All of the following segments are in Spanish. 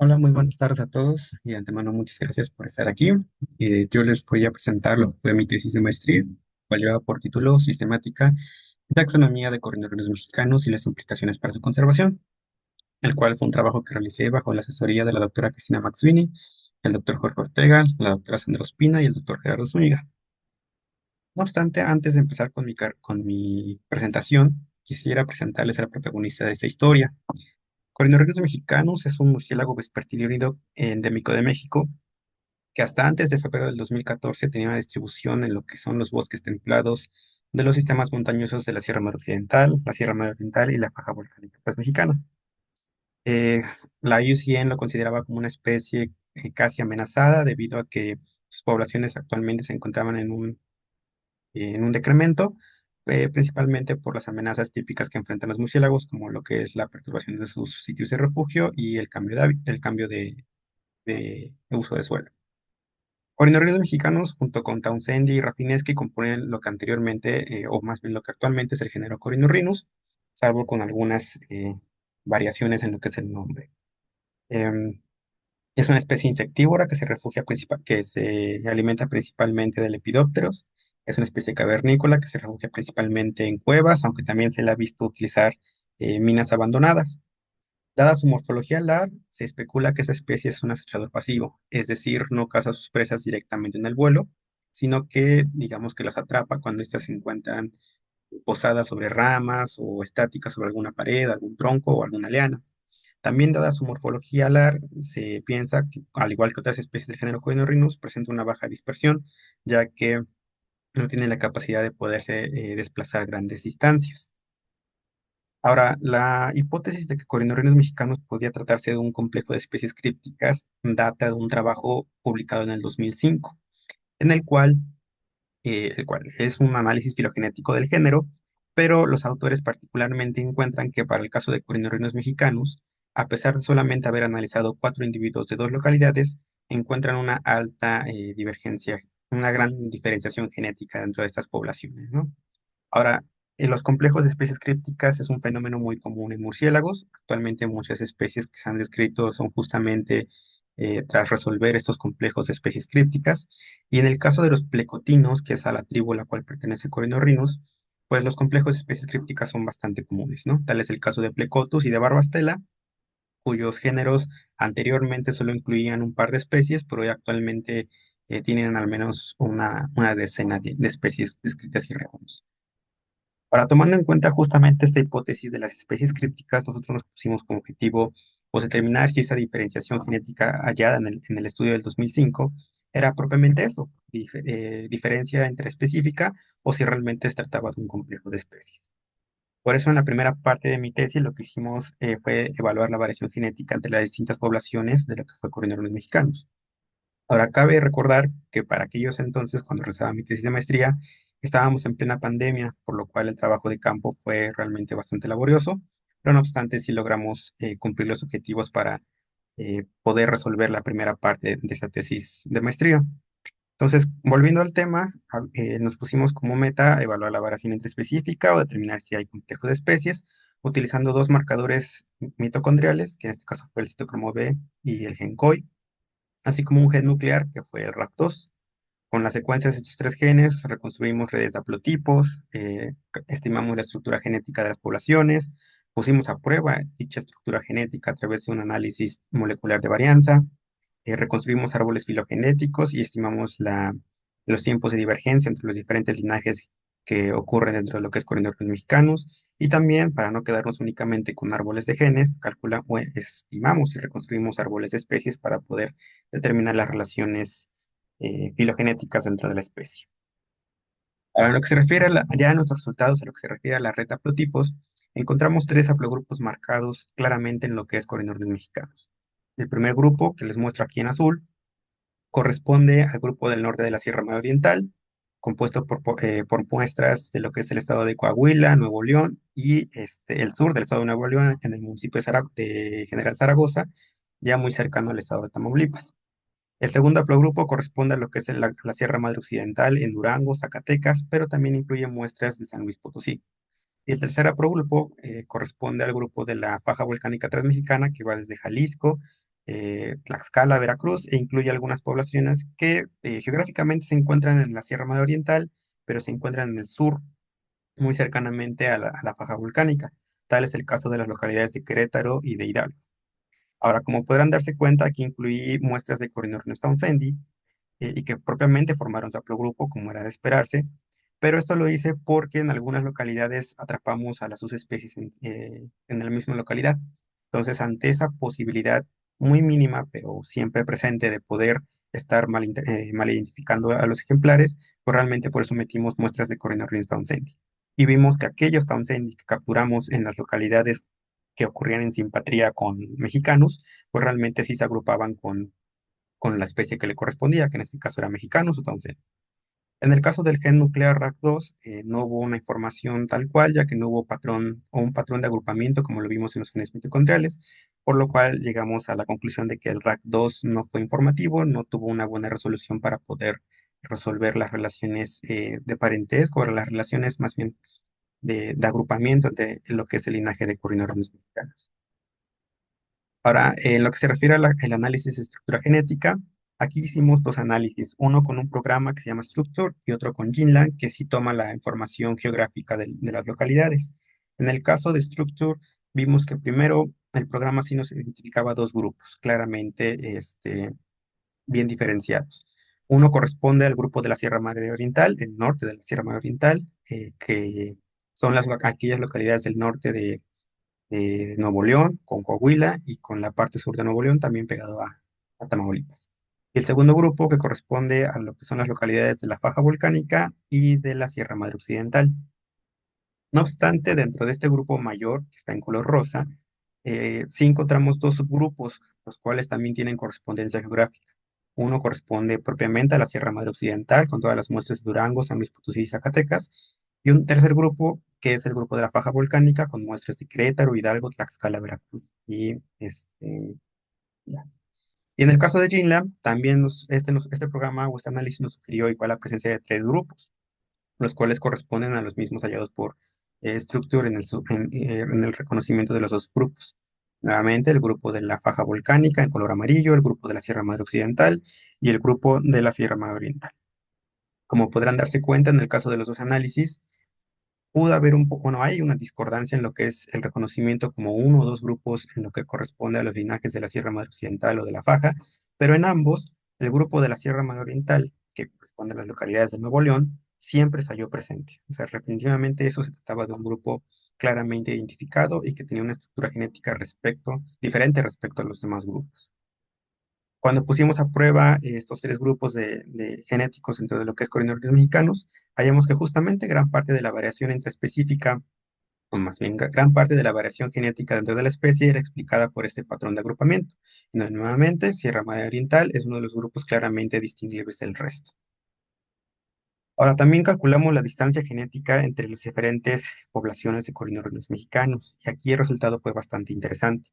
Hola, muy buenas tardes a todos y de antemano muchas gracias por estar aquí. Yo les voy a presentar lo que fue mi tesis de maestría, cual lleva por título Sistemática y Taxonomía de Corredores Mexicanos y las implicaciones para su conservación, el cual fue un trabajo que realicé bajo la asesoría de la doctora Cristina Maxwini, el doctor Jorge Ortega, la doctora Sandra Ospina y el doctor Gerardo Zúñiga. No obstante, antes de empezar con mi presentación, quisiera presentarles al protagonista de esta historia. Corredores Mexicanos es un murciélago vespertino híbrido endémico de México que hasta antes de febrero del 2014 tenía una distribución en lo que son los bosques templados de los sistemas montañosos de la Sierra Madre Occidental, la Sierra Madre Oriental y la Faja Volcánica pues, mexicana. Eh, la IUCN lo consideraba como una especie casi amenazada debido a que sus poblaciones actualmente se encontraban en un decremento, principalmente por las amenazas típicas que enfrentan los murciélagos, como lo que es la perturbación de sus sitios de refugio y el cambio el cambio de uso de suelo. Orinoríos mexicanos, junto con Townsend y Rafineschi, componen lo que anteriormente, o más bien lo que actualmente es el género Corynorhinus, salvo con algunas variaciones en lo que es el nombre. Em, es una especie insectívora que que se alimenta principalmente de lepidópteros. Es una especie cavernícola que se refugia principalmente en cuevas, aunque también se le ha visto utilizar minas abandonadas. Dada su morfología alar, se especula que esa especie es un acechador pasivo, es decir, no caza a sus presas directamente en el vuelo, sino que digamos que las atrapa cuando éstas se encuentran posadas sobre ramas o estáticas sobre alguna pared, algún tronco o alguna liana. También dada su morfología alar, se piensa que, al igual que otras especies del género Coenorhinus, presenta una baja dispersión, ya que no tiene la capacidad de poderse desplazar grandes distancias. Ahora, la hipótesis de que Corynorhinus mexicanos podía tratarse de un complejo de especies crípticas data de un trabajo publicado en el 2005, en el cual es un análisis filogenético del género, pero los autores particularmente encuentran que para el caso de Corynorhinus mexicanos, a pesar de solamente haber analizado 4 individuos de 2 localidades, encuentran una alta divergencia, una gran diferenciación genética dentro de estas poblaciones, ¿no? Ahora, en los complejos de especies crípticas es un fenómeno muy común en murciélagos. Actualmente muchas especies que se han descrito son justamente tras resolver estos complejos de especies crípticas. Y en el caso de los plecotinos, que es a la tribu a la cual pertenece Corynorhinus, pues los complejos de especies crípticas son bastante comunes, ¿no? Tal es el caso de Plecotus y de Barbastela, cuyos géneros anteriormente solo incluían un par de especies, pero hoy actualmente tienen al menos una decena de especies descritas y reconocidas. Para tomando en cuenta justamente esta hipótesis de las especies crípticas, nosotros nos pusimos como objetivo pues, determinar si esa diferenciación genética hallada en el estudio del 2005 era propiamente esto, diferencia entre específica o si realmente se trataba de un complejo de especies. Por eso en la primera parte de mi tesis lo que hicimos fue evaluar la variación genética entre las distintas poblaciones de lo que fue Corynorhinus mexicanos. Ahora, cabe recordar que para aquellos entonces, cuando realizaba mi tesis de maestría, estábamos en plena pandemia, por lo cual el trabajo de campo fue realmente bastante laborioso, pero no obstante, sí logramos cumplir los objetivos para poder resolver la primera parte de esta tesis de maestría. Entonces, volviendo al tema, nos pusimos como meta evaluar la variación intraespecífica o determinar si hay complejos de especies, utilizando 2 marcadores mitocondriales, que en este caso fue el citocromo B y el gen COI, así como un gen nuclear que fue el RAC2. Con las secuencias de estos 3 genes reconstruimos redes de haplotipos, estimamos la estructura genética de las poblaciones, pusimos a prueba dicha estructura genética a través de un análisis molecular de varianza, reconstruimos árboles filogenéticos y estimamos los tiempos de divergencia entre los diferentes linajes que ocurren dentro de lo que es Corynorhinus mexicanos, y también, para no quedarnos únicamente con árboles de genes, estimamos y reconstruimos árboles de especies para poder determinar las relaciones filogenéticas dentro de la especie. Ahora, en lo que se refiere ya a nuestros resultados, en lo que se refiere a la red de haplotipos, encontramos 3 haplogrupos marcados claramente en lo que es Corynorhinus mexicanos. El primer grupo, que les muestro aquí en azul, corresponde al grupo del norte de la Sierra Madre Oriental, compuesto por muestras de lo que es el estado de Coahuila, Nuevo León y el sur del estado de Nuevo León, en el municipio de General Zaragoza, ya muy cercano al estado de Tamaulipas. El segundo haplogrupo corresponde a lo que es la Sierra Madre Occidental en Durango, Zacatecas, pero también incluye muestras de San Luis Potosí. Y el tercer haplogrupo corresponde al grupo de la faja volcánica transmexicana que va desde Jalisco Tlaxcala, Veracruz, e incluye algunas poblaciones que geográficamente se encuentran en la Sierra Madre Oriental, pero se encuentran en el sur, muy cercanamente a la faja volcánica. Tal es el caso de las localidades de Querétaro y de Hidalgo. Ahora, como podrán darse cuenta, aquí incluí muestras de Corynurhinus townsendii, y que propiamente formaron su haplogrupo, como era de esperarse, pero esto lo hice porque en algunas localidades atrapamos a las subespecies en la misma localidad. Entonces, ante esa posibilidad muy mínima, pero siempre presente de poder estar mal identificando a los ejemplares, pues realmente por eso metimos muestras de Corynurhinus townsendii. Y vimos que aquellos townsendii que capturamos en las localidades que ocurrían en simpatría con mexicanos, pues realmente sí se agrupaban con la especie que le correspondía, que en este caso era Mexicanus o Townsend. En el caso del gen nuclear RAC2, no hubo una información tal cual, ya que no hubo patrón o un patrón de agrupamiento como lo vimos en los genes mitocondriales, por lo cual llegamos a la conclusión de que el RAC2 no fue informativo, no tuvo una buena resolución para poder resolver las relaciones de parentesco, o las relaciones más bien de agrupamiento de lo que es el linaje de Corynurhinus mexicanos. Ahora, en lo que se refiere al análisis de estructura genética, aquí hicimos dos análisis, uno con un programa que se llama Structure y otro con GenLang, que sí toma la información geográfica de las localidades. En el caso de Structure, vimos que primero el programa sí nos identificaba dos grupos claramente bien diferenciados. Uno corresponde al grupo de la Sierra Madre Oriental, el norte de la Sierra Madre Oriental, que son aquellas localidades del norte de Nuevo León, con Coahuila y con la parte sur de Nuevo León también pegado a Tamaulipas. Y el segundo grupo que corresponde a lo que son las localidades de la faja volcánica y de la Sierra Madre Occidental. No obstante, dentro de este grupo mayor, que está en color rosa, sí encontramos dos subgrupos, los cuales también tienen correspondencia geográfica. Uno corresponde propiamente a la Sierra Madre Occidental, con todas las muestras de Durango, San Luis Potosí y Zacatecas, y un tercer grupo, que es el grupo de la faja volcánica, con muestras de Querétaro, Hidalgo, Tlaxcala, Veracruz. Ya. Y en el caso de Jinla, también este programa o este análisis nos sugirió igual la presencia de tres grupos, los cuales corresponden a los mismos hallados por Structure en el reconocimiento de los dos grupos. Nuevamente, el grupo de la faja volcánica en color amarillo, el grupo de la Sierra Madre Occidental y el grupo de la Sierra Madre Oriental. Como podrán darse cuenta, en el caso de los dos análisis, pudo haber un poco, bueno, hay una discordancia en lo que es el reconocimiento como uno o dos grupos en lo que corresponde a los linajes de la Sierra Madre Occidental o de la Faja, pero en ambos, el grupo de la Sierra Madre Oriental, que corresponde a las localidades de Nuevo León, siempre se halló presente. O sea, definitivamente eso se trataba de un grupo claramente identificado y que tenía una estructura genética diferente respecto a los demás grupos. Cuando pusimos a prueba estos tres grupos de genéticos dentro de lo que es Corynurhinus mexicanos, hallamos que justamente gran parte de la variación intraespecífica, o más bien gran parte de la variación genética dentro de la especie era explicada por este patrón de agrupamiento. Y nuevamente, Sierra Madre Oriental es uno de los grupos claramente distinguibles del resto. Ahora, también calculamos la distancia genética entre las diferentes poblaciones de Corynurhinus mexicanos, y aquí el resultado fue bastante interesante.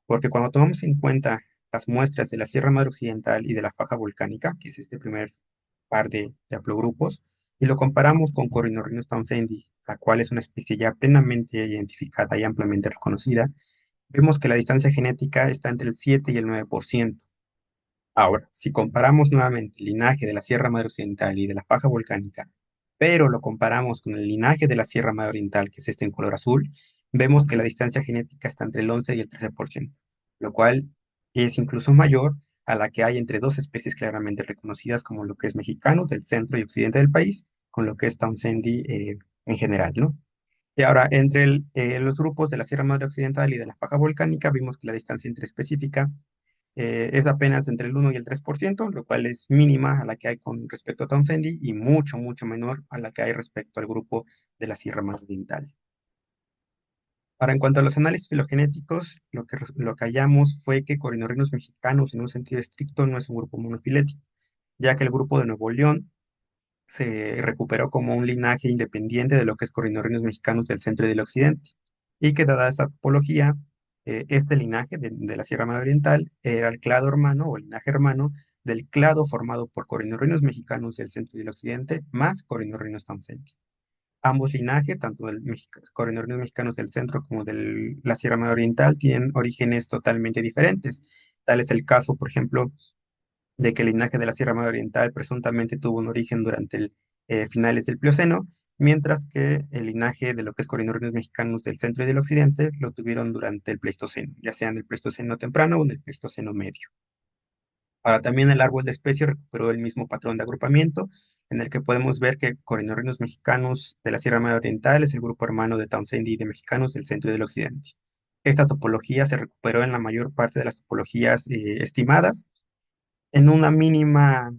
Porque cuando tomamos en cuenta las muestras de la Sierra Madre Occidental y de la faja volcánica, que es este primer par de haplogrupos, y lo comparamos con Corynurhinus townsendii, la cual es una especie ya plenamente identificada y ampliamente reconocida, vemos que la distancia genética está entre el 7 y el 9%. Ahora, si comparamos nuevamente el linaje de la Sierra Madre Occidental y de la faja volcánica, pero lo comparamos con el linaje de la Sierra Madre Oriental, que es este en color azul, vemos que la distancia genética está entre el 11 y el 13%, lo cual es incluso mayor a la que hay entre dos especies claramente reconocidas como lo que es mexicano del centro y occidente del país, con lo que es Townsendii en general, ¿no? Y ahora, entre los grupos de la Sierra Madre Occidental y de la faja volcánica, vimos que la distancia interespecífica es apenas entre el 1 y el 3%, lo cual es mínima a la que hay con respecto a Townsendii y mucho, mucho menor a la que hay respecto al grupo de la Sierra Madre Oriental. Ahora, en cuanto a los análisis filogenéticos, lo que hallamos fue que Corynurhinus mexicanos, en un sentido estricto, no es un grupo monofilético, ya que el grupo de Nuevo León se recuperó como un linaje independiente de lo que es Corynurhinus mexicanos del centro y del occidente, y que dada esta topología, este linaje de la Sierra Madre Oriental era el clado hermano o linaje hermano del clado formado por Corynurhinus mexicanos del centro y del occidente más Corynurhinus townsendii. Ambos linajes, tanto del Corynurhinus mexicanos del centro como de la Sierra Madre Oriental, tienen orígenes totalmente diferentes, Tal es el caso, por ejemplo, de que el linaje de la Sierra Madre Oriental presuntamente tuvo un origen durante el finales del Plioceno, mientras que el linaje de lo que es corindornios mexicanos del centro y del occidente lo tuvieron durante el Pleistoceno, ya sea en el Pleistoceno temprano o en el Pleistoceno medio. Ahora también el árbol de especies recuperó el mismo patrón de agrupamiento, en el que podemos ver que corindornios mexicanos de la Sierra Madre Oriental es el grupo hermano de Townsend y de mexicanos del centro y del occidente. Esta topología se recuperó en la mayor parte de las topologías estimadas. En una mínima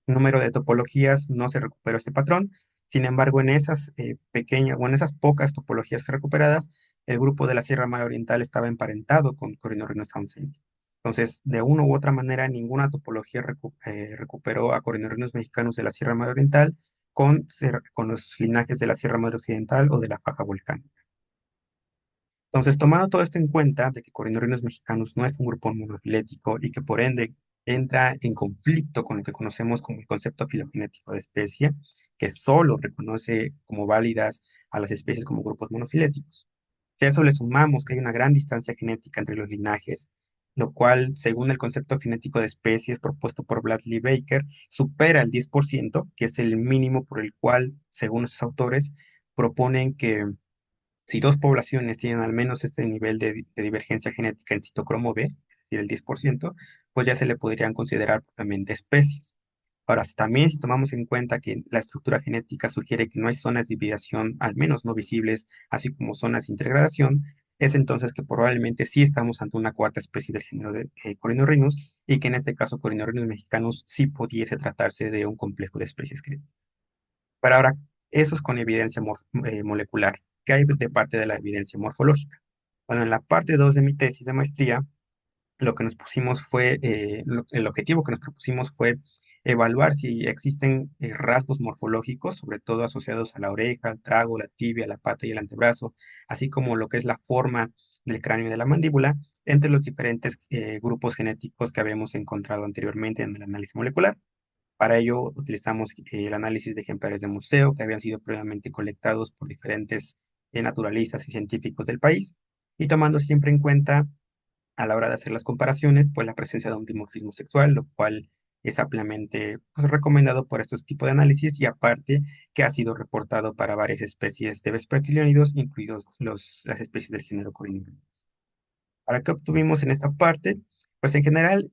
número de topologías no se recuperó este patrón. Sin embargo, en esas pequeñas o en esas pocas topologías recuperadas, el grupo de la Sierra Madre Oriental estaba emparentado con Corynurrinus townsendii. Entonces, de una u otra manera, ninguna topología recuperó a Corynurrinus mexicanos de la Sierra Madre Oriental con los linajes de la Sierra Madre Occidental o de la faja volcánica. Entonces, tomando todo esto en cuenta, de que Corynurrinus mexicanus no es un grupo monofilético y que por ende entra en conflicto con lo que conocemos como el concepto filogenético de especie, que solo reconoce como válidas a las especies como grupos monofiléticos. Si a eso le sumamos que hay una gran distancia genética entre los linajes, lo cual, según el concepto genético de especies propuesto por Bradley Baker, supera el 10%, que es el mínimo por el cual, según esos autores, proponen que si dos poblaciones tienen al menos este nivel de divergencia genética en citocromo B, es decir, el 10%, pues ya se le podrían considerar propiamente especies. Ahora, también si tomamos en cuenta que la estructura genética sugiere que no hay zonas de hibridación, al menos no visibles, así como zonas de integración, es entonces que probablemente sí estamos ante una cuarta especie del género de Corynurrinus y que en este caso Corynurrinus mexicanus sí pudiese tratarse de un complejo de especies críticas. Pero ahora, eso es con evidencia molecular. ¿Qué hay de parte de la evidencia morfológica? Bueno, en la parte 2 de mi tesis de maestría, lo que nos pusimos fue, el objetivo que nos propusimos fue evaluar si existen rasgos morfológicos, sobre todo asociados a la oreja, al trago, la tibia, la pata y el antebrazo, así como lo que es la forma del cráneo y de la mandíbula, entre los diferentes grupos genéticos que habíamos encontrado anteriormente en el análisis molecular. Para ello utilizamos el análisis de ejemplares de museo que habían sido previamente colectados por diferentes naturalistas y científicos del país y tomando siempre en cuenta a la hora de hacer las comparaciones, pues la presencia de un dimorfismo sexual, lo cual es ampliamente pues, recomendado por estos tipos de análisis y aparte que ha sido reportado para varias especies de vespertilionidos, incluidos las especies del género Corynurus. ¿Para qué obtuvimos en esta parte? Pues en general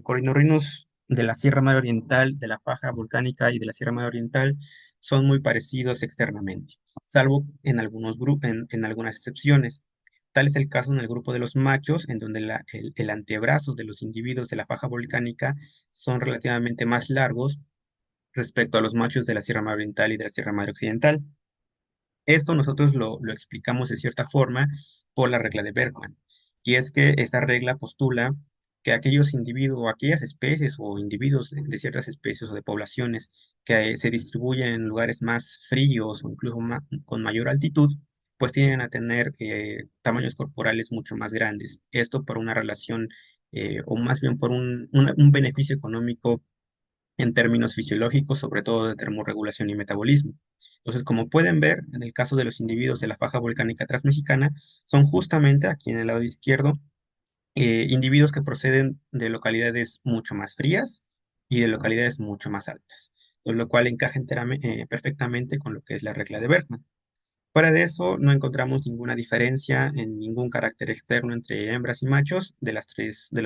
Corynurrinus de la Sierra Madre Oriental, de la faja volcánica y de la Sierra Madre Oriental son muy parecidos externamente, salvo en algunos grupos, en algunas excepciones. Tal es el caso en el grupo de los machos, en donde el antebrazo de los individuos de la faja volcánica son relativamente más largos respecto a los machos de la Sierra Madre Oriental y de la Sierra Madre Occidental. Esto nosotros lo explicamos de cierta forma por la regla de Bergman. Y es que esta regla postula que aquellos individuos o aquellas especies o individuos de ciertas especies o de poblaciones que se distribuyen en lugares más fríos o incluso con mayor altitud, pues tienden a tener tamaños corporales mucho más grandes. Esto por una relación o más bien por un beneficio económico en términos fisiológicos, sobre todo de termorregulación y metabolismo. Entonces, como pueden ver, en el caso de los individuos de la faja volcánica transmexicana, son justamente aquí en el lado izquierdo, individuos que proceden de localidades mucho más frías y de localidades mucho más altas, lo cual encaja perfectamente con lo que es la regla de Bergman. Fuera de eso, no encontramos ninguna diferencia en ningún carácter externo entre hembras y machos de los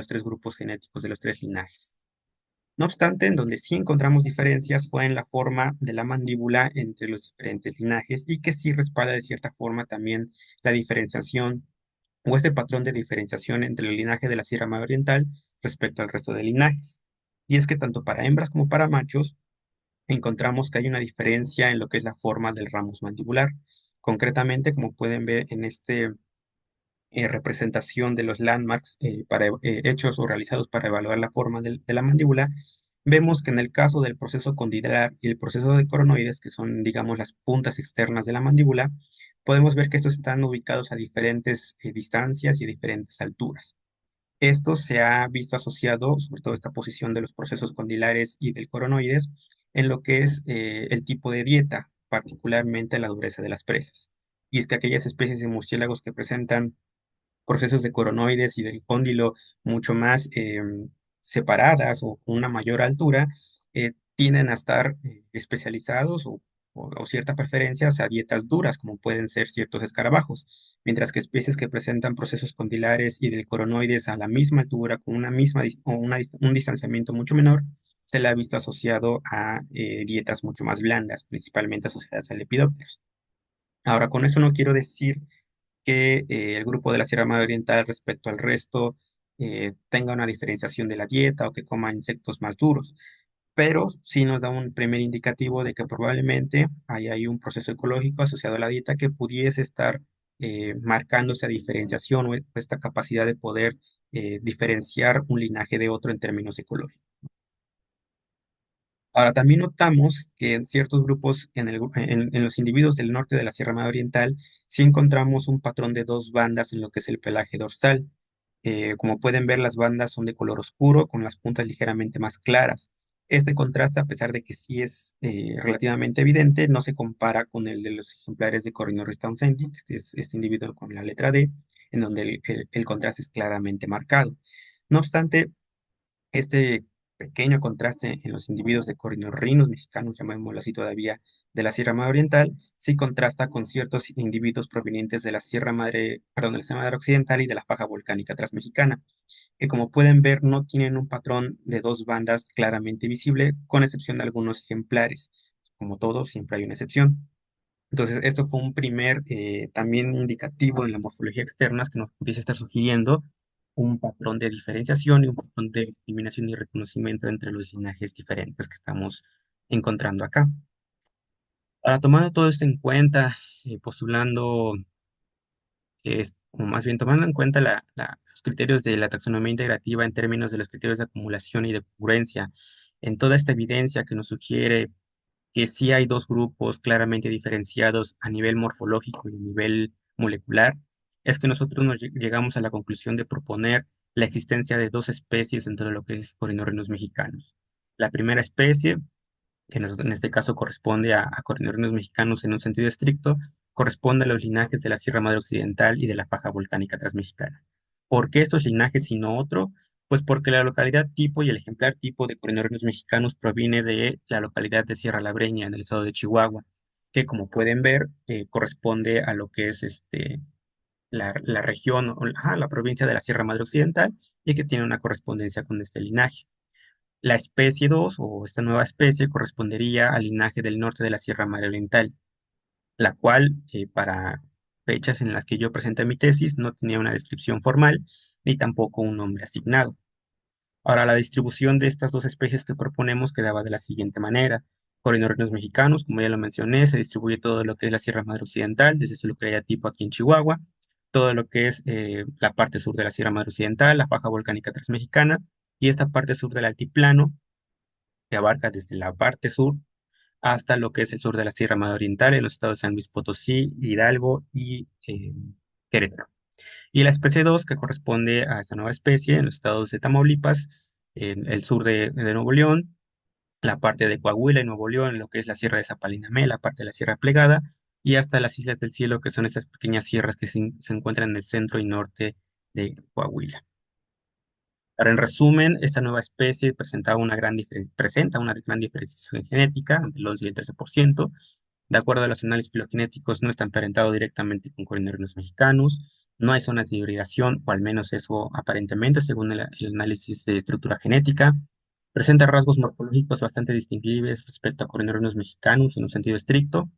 tres grupos genéticos, de los tres linajes. No obstante, en donde sí encontramos diferencias fue en la forma de la mandíbula entre los diferentes linajes y que sí respalda de cierta forma también la diferenciación o este patrón de diferenciación entre el linaje de la Sierra Madre Oriental respecto al resto de linajes. Y es que tanto para hembras como para machos encontramos que hay una diferencia en lo que es la forma del ramus mandibular. Concretamente, como pueden ver en este representación de los landmarks hechos o realizados para evaluar la forma de la mandíbula, vemos que en el caso del proceso condilar y el proceso de coronoides, que son, digamos, las puntas externas de la mandíbula, podemos ver que estos están ubicados a diferentes distancias y a diferentes alturas. Esto se ha visto asociado, sobre todo esta posición de los procesos condilares y del coronoides, en lo que es el tipo de dieta, particularmente la dureza de las presas. Y es que aquellas especies de murciélagos que presentan procesos de coronoides y del cóndilo mucho más separadas o con una mayor altura, tienden a estar especializados o ciertas preferencias a dietas duras, como pueden ser ciertos escarabajos, mientras que especies que presentan procesos condilares y del coronoides a la misma altura, con una misma o un distanciamiento mucho menor, se le ha visto asociado a dietas mucho más blandas, principalmente asociadas a lepidópteros. Ahora, con eso no quiero decir que el grupo de la Sierra Madre Oriental respecto al resto tenga una diferenciación de la dieta o que coma insectos más duros, pero sí nos da un primer indicativo de que probablemente hay ahí un proceso ecológico asociado a la dieta que pudiese estar marcando esa diferenciación o esta capacidad de poder diferenciar un linaje de otro en términos ecológicos. Ahora, también notamos que en ciertos grupos, en los individuos del norte de la Sierra Madre Oriental, sí encontramos un patrón de dos bandas en lo que es el pelaje dorsal. Como pueden ver, las bandas son de color oscuro, con las puntas ligeramente más claras. Este contraste, a pesar de que sí es relativamente evidente, no se compara con el de los ejemplares de Corynurus townsendii, que es este individuo con la letra D, en donde el contraste es claramente marcado. No obstante, este pequeño contraste en los individuos de corrinorrinos mexicanos, llamémoslo así todavía, de la Sierra Madre Oriental, sí contrasta con ciertos individuos provenientes de la Sierra Madre, perdón, de la Sierra Madre Occidental y de la faja volcánica transmexicana, que como pueden ver no tienen un patrón de dos bandas claramente visible, con excepción de algunos ejemplares. Como todo, siempre hay una excepción. Entonces, esto fue un primer también indicativo en la morfología externa que nos pudiese estar sugiriendo un patrón de diferenciación y un patrón de discriminación y reconocimiento entre los linajes diferentes que estamos encontrando acá. Ahora, tomando todo esto en cuenta, postulando, o más bien tomando en cuenta los criterios de la taxonomía integrativa en términos de los criterios de acumulación y de congruencia, en toda esta evidencia que nos sugiere que sí hay dos grupos claramente diferenciados a nivel morfológico y a nivel molecular, es que nosotros llegamos a la conclusión de proponer la existencia de dos especies dentro de lo que es Corynorhinus mexicanos. La primera especie, que en este caso corresponde a Corynorhinus mexicanos en un sentido estricto, corresponde a los linajes de la Sierra Madre Occidental y de la faja volcánica transmexicana. ¿Por qué estos linajes y no otro? Pues porque la localidad tipo y el ejemplar tipo de Corynorhinus mexicanos proviene de la localidad de Sierra Labreña, en el estado de Chihuahua, que como pueden ver, corresponde a lo que es la región, la provincia de la Sierra Madre Occidental, y que tiene una correspondencia con este linaje. La especie 2 o esta nueva especie correspondería al linaje del norte de la Sierra Madre Oriental, la cual, para fechas en las que yo presenté mi tesis, no tenía una descripción formal ni tampoco un nombre asignado. Ahora, la distribución de estas dos especies que proponemos quedaba de la siguiente manera. Corynorhinus mexicanos, como ya lo mencioné, se distribuye todo lo que es la Sierra Madre Occidental, desde su localidad tipo aquí en Chihuahua, todo lo que es la parte sur de la Sierra Madre Occidental, la faja volcánica transmexicana, y esta parte sur del altiplano, que abarca desde la parte sur hasta lo que es el sur de la Sierra Madre Oriental, en los estados de San Luis Potosí, Hidalgo y Querétaro. Y la especie 2 que corresponde a esta nueva especie, en los estados de Tamaulipas, en el sur de Nuevo León, la parte de Coahuila y Nuevo León, lo que es la Sierra de Zapalinamé, la parte de la Sierra Plegada, y hasta las Islas del Cielo, que son estas pequeñas sierras que se encuentran en el centro y norte de Coahuila. Ahora, en resumen, esta nueva especie presenta una gran diferenciación genética del 11 y el 13%. De acuerdo a los análisis filogenéticos, no está emparentado directamente con corinorinos mexicanos. No hay zonas de hibridación, o al menos eso aparentemente, según el análisis de estructura genética. Presenta rasgos morfológicos bastante distinguibles respecto a corinorinos mexicanos en un sentido estricto,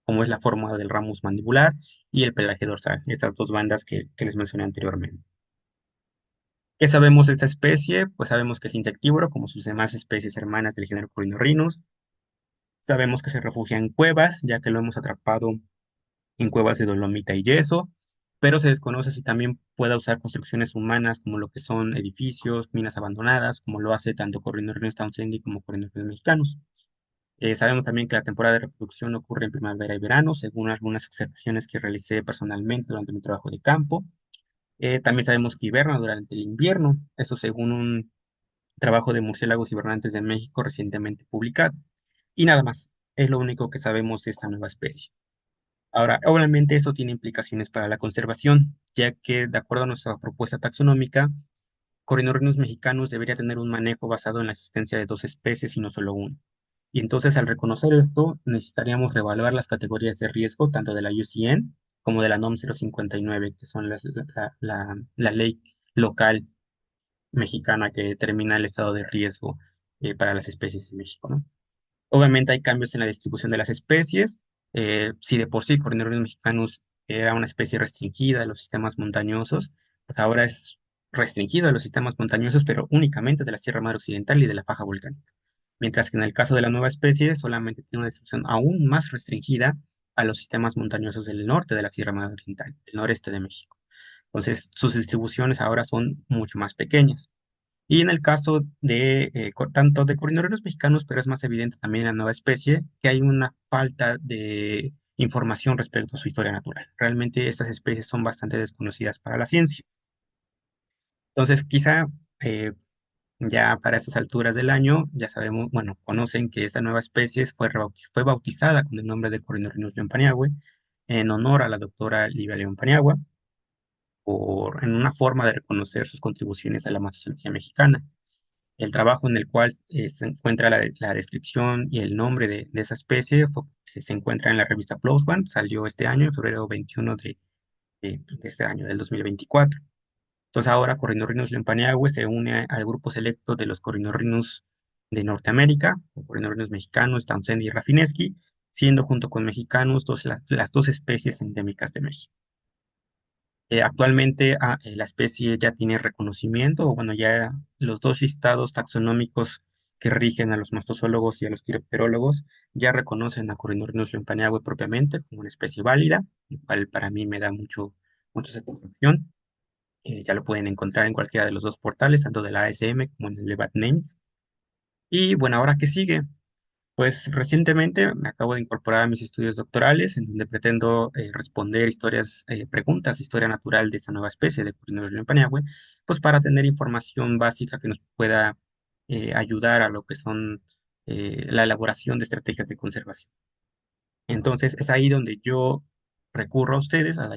como es la forma del ramus mandibular y el pelaje dorsal, esas dos bandas que les mencioné anteriormente. ¿Qué sabemos de esta especie? Pues sabemos que es insectívoro, como sus demás especies hermanas del género Corynorhinus. Sabemos que se refugia en cuevas, ya que lo hemos atrapado en cuevas de dolomita y yeso, pero se desconoce si también pueda usar construcciones humanas como lo que son edificios, minas abandonadas, como lo hace tanto Corynorhinus townsendii como Corynorhinus mexicanos. Sabemos también que la temporada de reproducción ocurre en primavera y verano, según algunas observaciones que realicé personalmente durante mi trabajo de campo. También sabemos que hiberna durante el invierno, eso según un trabajo de murciélagos hibernantes de México recientemente publicado. Y nada más, es lo único que sabemos de esta nueva especie. Ahora, obviamente esto tiene implicaciones para la conservación, ya que de acuerdo a nuestra propuesta taxonómica, Corynurhinus mexicanus debería tener un manejo basado en la existencia de dos especies y no solo una. Y entonces, al reconocer esto, necesitaríamos reevaluar las categorías de riesgo tanto de la UCN como de la NOM 059, que son la ley local mexicana que determina el estado de riesgo para las especies en México, ¿no? Obviamente hay cambios en la distribución de las especies. Si de por sí Corynurhinus mexicanus era una especie restringida de los sistemas montañosos, pues ahora es restringido de los sistemas montañosos, pero únicamente de la Sierra Madre Occidental y de la faja volcánica. Mientras que en el caso de la nueva especie solamente tiene una distribución aún más restringida a los sistemas montañosos del norte de la Sierra Madre Oriental, el noreste de México. Entonces, sus distribuciones ahora son mucho más pequeñas. Y en el caso de tanto de corindorinos mexicanos, pero es más evidente también en la nueva especie, que hay una falta de información respecto a su historia natural. Realmente estas especies son bastante desconocidas para la ciencia. Entonces, quizá eh, ya para estas alturas del año, ya sabemos, bueno, conocen que esta nueva especie fue bautizada con el nombre de Corynurhinus león paniagüe en honor a la doctora Livia León Paniagua, en una forma de reconocer sus contribuciones a la masozoología mexicana. El trabajo en el cual se encuentra la descripción y el nombre de esa especie se encuentra en la revista PLOS ONE, salió este año, en febrero 21 de este año, del 2024. Entonces ahora Corynurhinus lampaniague se une al grupo selecto de los Corynurhinus de Norteamérica, o Corynurhinus mexicanos, Townsend y Rafineschi, siendo junto con mexicanos las dos especies endémicas de México. Actualmente la especie ya tiene reconocimiento, o bueno, ya los dos listados taxonómicos que rigen a los mastozólogos y a los quiropterólogos ya reconocen a Corynurhinus lampaniague propiamente como una especie válida, lo cual para mí me da mucha satisfacción. Ya lo pueden encontrar en cualquiera de los dos portales, tanto de la ASM como en el de Bad Names. Y bueno, ¿ahora qué sigue? Pues recientemente me acabo de incorporar a mis estudios doctorales, en donde pretendo responder preguntas de historia natural de esta nueva especie de Corynurhinus paniagüe, pues para tener información básica que nos pueda ayudar a lo que son la elaboración de estrategias de conservación. Entonces es ahí donde yo recurro a ustedes, a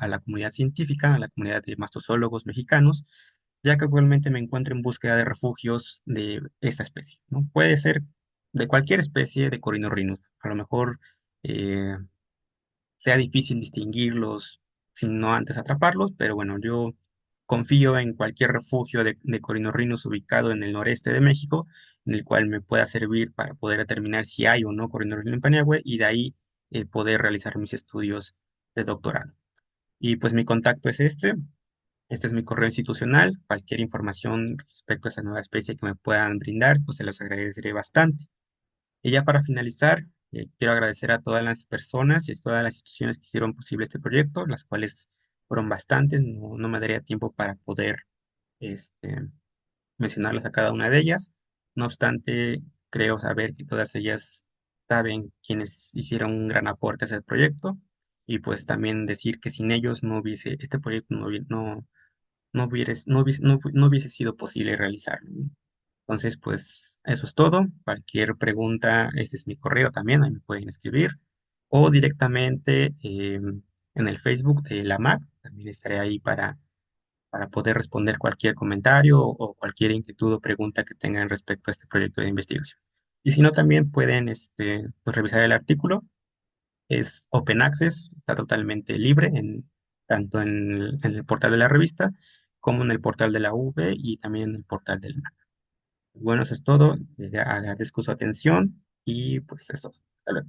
la comunidad científica, a la comunidad de mastozólogos mexicanos, ya que actualmente me encuentro en búsqueda de refugios de esta especie, ¿no? Puede ser de cualquier especie de Corynurhinus. A lo mejor eh, sea difícil distinguirlos si no antes atraparlos, pero bueno, yo confío en cualquier refugio de Corynurhinus ubicado en el noreste de México, en el cual me pueda servir para poder determinar si hay o no Corynurhinus paniagüe y de ahí poder realizar mis estudios de doctorado. Y pues mi contacto es este es mi correo institucional. Cualquier información respecto a esta nueva especie que me puedan brindar, pues se los agradeceré bastante. Y ya para finalizar, quiero agradecer a todas las personas y a todas las instituciones que hicieron posible este proyecto, las cuales fueron bastantes, no me daría tiempo para poder este, mencionarlas a cada una de ellas. No obstante, creo saber que todas ellas saben quienes hicieron un gran aporte a ese proyecto y pues también decir que sin ellos no hubiese, este proyecto no hubiese sido posible realizarlo, ¿no? Entonces, pues eso es todo. Cualquier pregunta, este es mi correo también, ahí me pueden escribir. O directamente en el Facebook de la MAC, también estaré ahí para poder responder cualquier comentario o cualquier inquietud o pregunta que tengan respecto a este proyecto de investigación. Y si no, también pueden pues, revisar el artículo. Es Open Access, está totalmente libre tanto en el portal de la revista como en el portal de la UV y también en el portal del MAC. Bueno, eso es todo. Agradezco su atención y pues eso. Hasta luego.